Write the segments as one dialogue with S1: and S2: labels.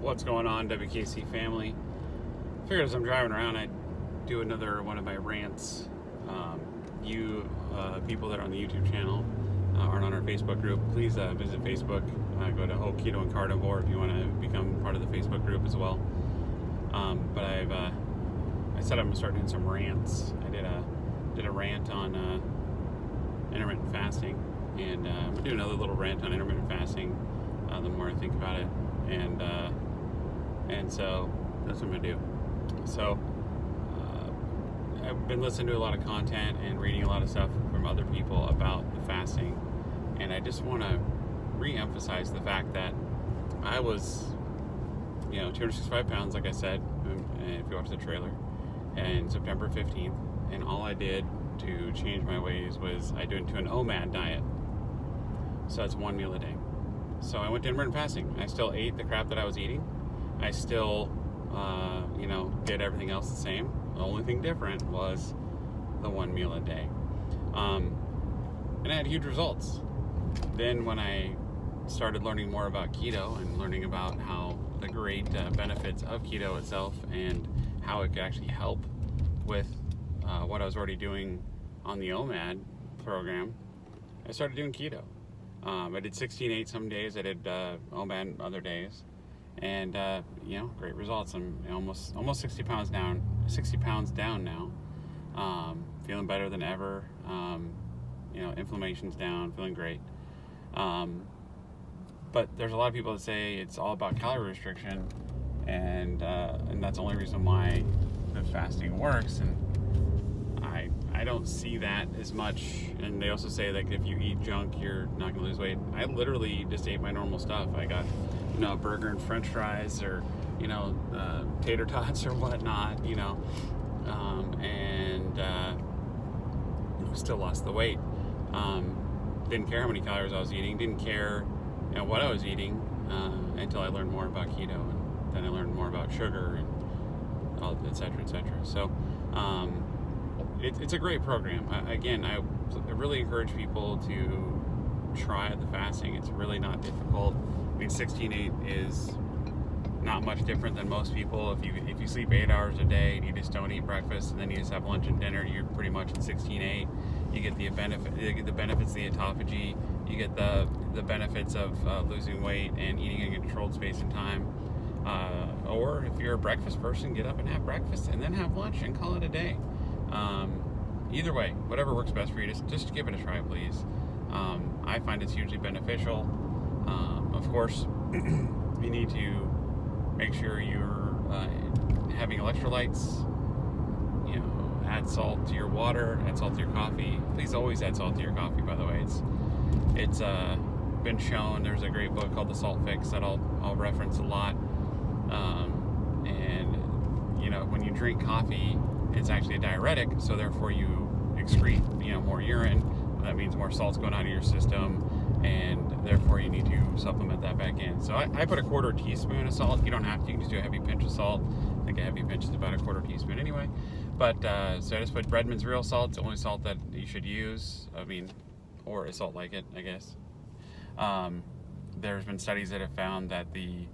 S1: What's going on, WKC family? Figured as I'm driving around, I'd do another one of my rants. You people that are on the YouTube channel aren't on our Facebook group, please visit Facebook. Go to Whole Keto and Carnivore if you want to become part of the Facebook group as well. But I said I'm gonna start doing some rants. I did a rant on intermittent fasting, and I'm gonna do another little rant on intermittent fasting the more I think about it, and so that's what I'm gonna do. So I've been listening to a lot of content and reading a lot of stuff from other people about the fasting, and I just want to re-emphasize the fact that I was 265 pounds, like I said, if you watch the trailer, and September 15th, and all I did to change my ways was I went to an OMAD diet. So that's one meal a day. So I went to intermittent fasting. I still ate the crap that I was eating. I still, did everything else the same. The only thing different was the one meal a day. And I had huge results. Then when I started learning more about keto and learning about how the great benefits of keto itself and how it could actually help with what I was already doing on the OMAD program, I started doing keto. I did 16-8 some days. I did OMAD other days, and great results. I'm almost 60 pounds down. 60 pounds down now. Feeling better than ever. Inflammation's down. Feeling great. But there's a lot of people that say it's all about calorie restriction, and that's the only reason why the fasting works. And I don't see that as much. And they also say that if you eat junk, you're not going to lose weight. I literally just ate my normal stuff. I got a burger and French fries, or tater tots or whatnot, and still lost the weight. Didn't care how many calories I was eating. Didn't care what I was eating until I learned more about keto, and then I learned more about sugar and all, et cetera, et cetera. So it's a great program. I really encourage people to try the fasting. It's really not difficult. I mean, 16-8 is not much different than most people. If you sleep 8 hours a day and you just don't eat breakfast and then you just have lunch and dinner, you're pretty much at 16-8. You get the benefits of the autophagy. You get the benefits of losing weight and eating in a controlled space and time. Or if you're a breakfast person, get up and have breakfast and then have lunch and call it a day. Either way, whatever works best for you, just give it a try, please. I find it's hugely beneficial. Of course, you need to make sure you're having electrolytes. Add salt to your water, add salt to your coffee. Please always add salt to your coffee, by the way. It's been shown. There's a great book called The Salt Fix that I'll reference a lot. When you drink coffee, it's actually a diuretic, so therefore you excrete more urine. That means more salt's going out of your system, and therefore you need to supplement that back in. So I put a quarter teaspoon of salt. You don't have to. You can just do a heavy pinch of salt. I think a heavy pinch is about a quarter teaspoon anyway. But so I just put Redmond's real salt. It's the only salt that you should use. Or a salt like it, I guess. There's been studies that have found that the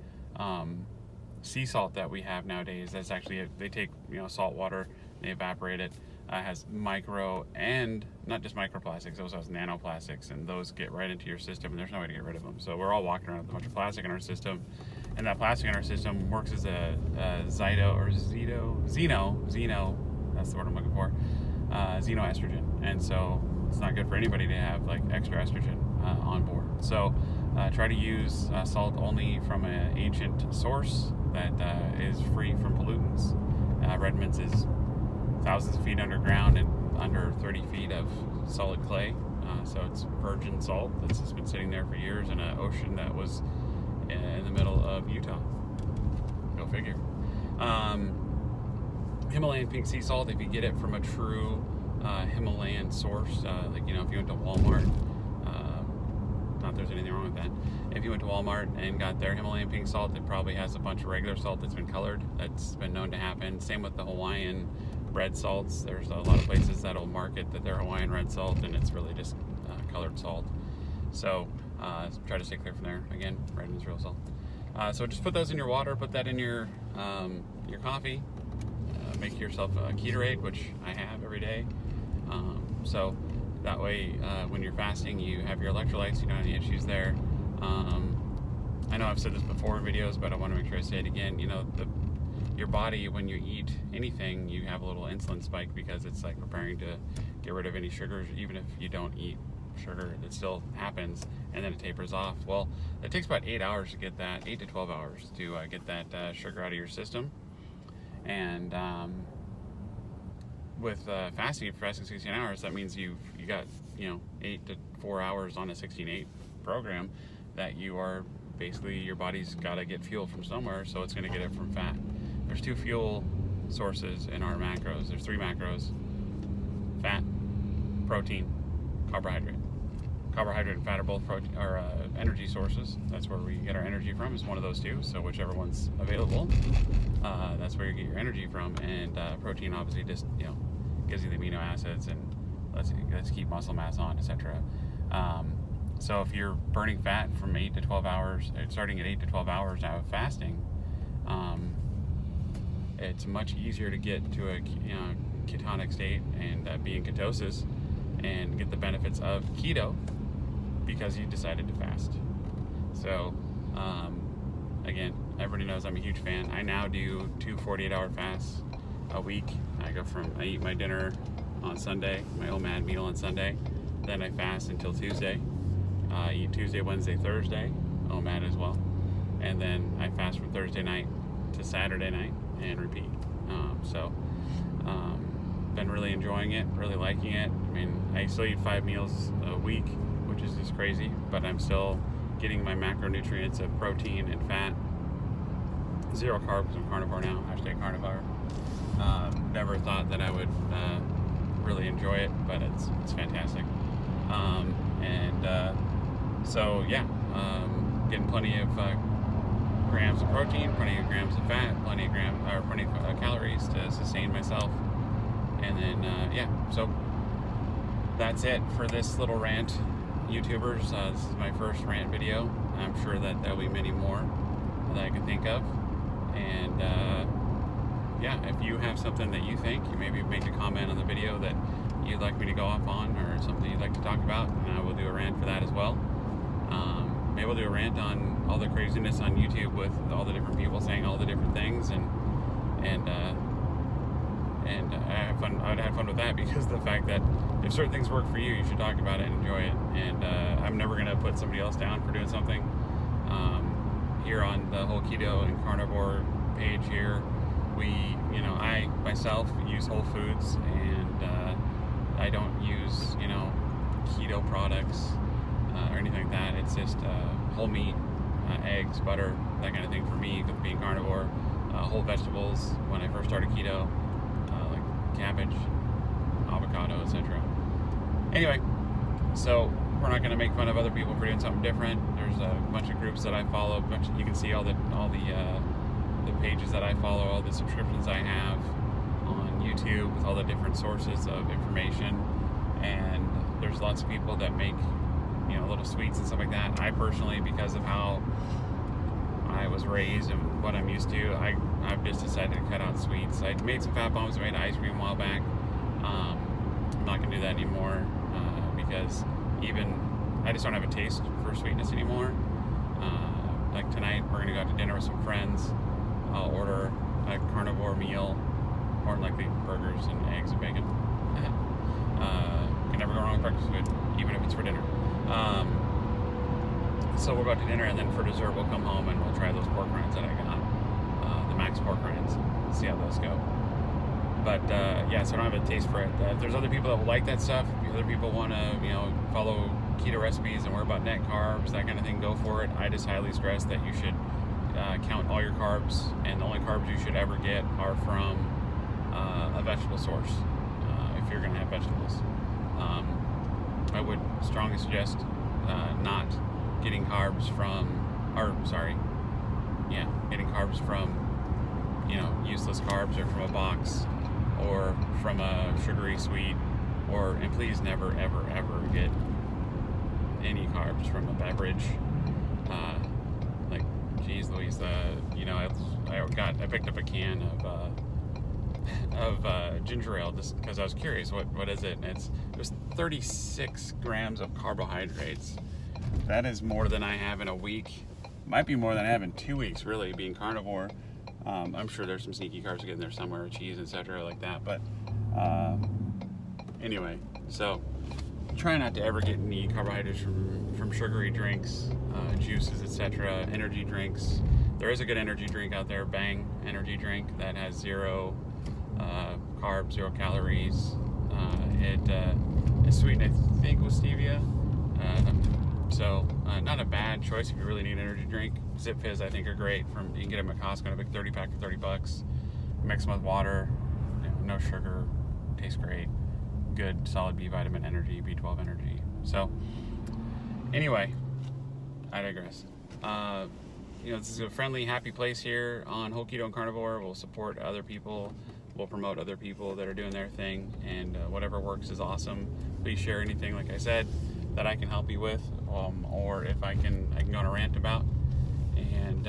S1: sea salt that we have nowadays, that's actually they take salt water, they evaporate it. Has micro and not just microplastics, also has nanoplastics, and those get right into your system, and there's no way to get rid of them. So we're all walking around with a bunch of plastic in our system, and that plastic in our system works as a xeno, that's the word I'm looking for, xenoestrogen, and so it's not good for anybody to have like extra estrogen on board. So try to use salt only from an ancient source that is free from pollutants. Redmond's is thousands of feet underground and under 30 feet of solid clay. So it's virgin salt that's just been sitting there for years in an ocean that was in the middle of Utah. Go figure. Himalayan pink sea salt, if you get it from a true Himalayan source, if you went to Walmart, not that there's anything wrong with that. If you went to Walmart and got their Himalayan pink salt, it probably has a bunch of regular salt that's been colored. That's been known to happen. Same with the Hawaiian red salts. There's a lot of places that'll market that they're Hawaiian red salt, and it's really just colored salt. So try to stay clear from there. Again, Redmond's real salt. So just put those in your water, put that in your coffee, make yourself a Ketorade, which I have every day. So that way, when you're fasting, you have your electrolytes, you don't have any issues there. I know I've said this before in videos, but I want to make sure I say it again. Your body, when you eat anything, you have a little insulin spike because it's like preparing to get rid of any sugars. Even if you don't eat sugar, it still happens, and then it tapers off. Well, it takes about 8 hours to get that, 8 to 12 hours to get that sugar out of your system. And with fasting, if you're fasting 16 hours, that means you got 8 to 4 hours on a 16/8 program that you are basically, your body's got to get fuel from somewhere, so it's going to get it from fat. There's 2 fuel sources in our macros. There's 3 macros: fat, protein, carbohydrate. Carbohydrate and fat are both energy sources. That's where we get our energy from, is one of those 2. So whichever one's available, that's where you get your energy from. And protein obviously just gives you the amino acids and let's keep muscle mass on, etc. So if you're burning fat from 8 to 12 hours, starting at 8 to 12 hours out of fasting, it's much easier to get to a ketonic state and be in ketosis and get the benefits of keto because you decided to fast. So again, everybody knows I'm a huge fan. I now do 2 48-hour fasts a week. I eat my dinner on Sunday, my OMAD meal on Sunday, then I fast until Tuesday. I eat Tuesday, Wednesday, Thursday, OMAD as well, and then I fast from Thursday night to Saturday night and repeat. Been really enjoying it, really liking it. I mean, I still eat 5 meals a week, which is just crazy, but I'm still getting my macronutrients of protein and fat. 0 carb because I'm carnivore now, #carnivore. Never thought that I would really enjoy it, but it's fantastic. So yeah, getting plenty of grams of protein, plenty of grams of fat, plenty of calories to sustain myself. And then so that's it for this little rant, YouTubers. This is my first rant video. I'm sure that there'll be many more that I can think of. And if you have something that you think, you maybe make a comment on the video that you'd like me to go off on, or something you'd like to talk about, and I will do a rant for that as well. Maybe we'll do a rant on all the craziness on YouTube with all the different people saying all the different things, and I'd have fun with that, because the fact that if certain things work for you, you should talk about it and enjoy it. And I'm never going to put somebody else down for doing something. Here on the whole keto and carnivore page here, I myself use whole foods, and I don't use keto products or anything like that. It's just whole meat, eggs, butter, that kind of thing for me, with being carnivore. Whole vegetables when I first started keto, like cabbage, avocado, etc. Anyway, so we're not going to make fun of other people for doing something different. There's a bunch of groups that I follow. You can see all the pages that I follow, all the subscriptions I have on YouTube with all the different sources of information. And there's lots of people that make little sweets and stuff like that. I personally, because of how I was raised and what I'm used to, I've just decided to cut out sweets. I made some fat bombs. I made ice cream a while back. I'm not going to do that anymore because I just don't have a taste for sweetness anymore. Like tonight, we're going to go out to dinner with some friends. I'll order a carnivore meal, more than likely burgers and eggs and bacon. Can never go wrong with breakfast food, even if it's for dinner. So we'll go out to dinner, and then for dessert we'll come home and we'll try those pork rinds that I got, the Max pork rinds, see how those go. But so I don't have a taste for it. If there's other people that will like that stuff, if other people want to follow keto recipes and worry about net carbs, that kind of thing, go for it. I just highly stress that you should count all your carbs, and the only carbs you should ever get are from a vegetable source, if you're going to have vegetables. I would strongly suggest not getting carbs from, getting carbs from, useless carbs, or from a box, or from a sugary sweet, and please never, ever, ever get any carbs from a beverage. Jeez Louise, you know, I picked up a can of ginger ale just because I was curious what is it, and it was 36 grams of carbohydrates. That is more than I have in a week. Might be more than I have in 2 weeks, really, being carnivore. I'm sure there's some sneaky carbs getting there somewhere, cheese, etc., like that. But anyway, so try not to ever get any carbohydrates from sugary drinks, juices, etc., energy drinks. There is a good energy drink out there, Bang energy drink, that has 0 carbs, 0 calories. It's sweetened, I think, with stevia. So not a bad choice if you really need an energy drink. Zip Fizz, I think, are great. You can get them at Costco in a big 30 pack for $30. Mix them with water, no sugar, tastes great. Good solid B vitamin energy, B12 energy. So anyway, I digress. This is a friendly, happy place here on Whole Keto and Carnivore. We'll support other people. We'll promote other people that are doing their thing, and whatever works is awesome. Please share anything, like I said, that I can help you with, or if I can go on a rant about. And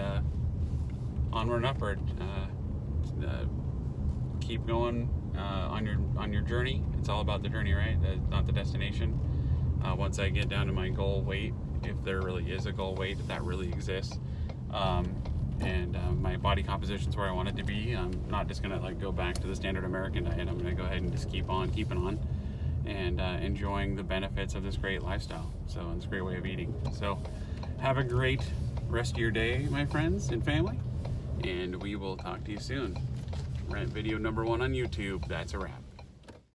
S1: onward and upward. Keep going on your journey. It's all about the journey, right? Not the destination. Once I get down to my goal weight, if there really is a goal weight, if that really exists, and my body composition's where I want it to be, I'm not just gonna go back to the standard American diet. I'm gonna go ahead and just keep on keeping on, and enjoying the benefits of this great lifestyle. So, it's a great way of eating. So, have a great rest of your day, my friends and family, and we will talk to you soon. Rant video number 1 on YouTube. That's a wrap.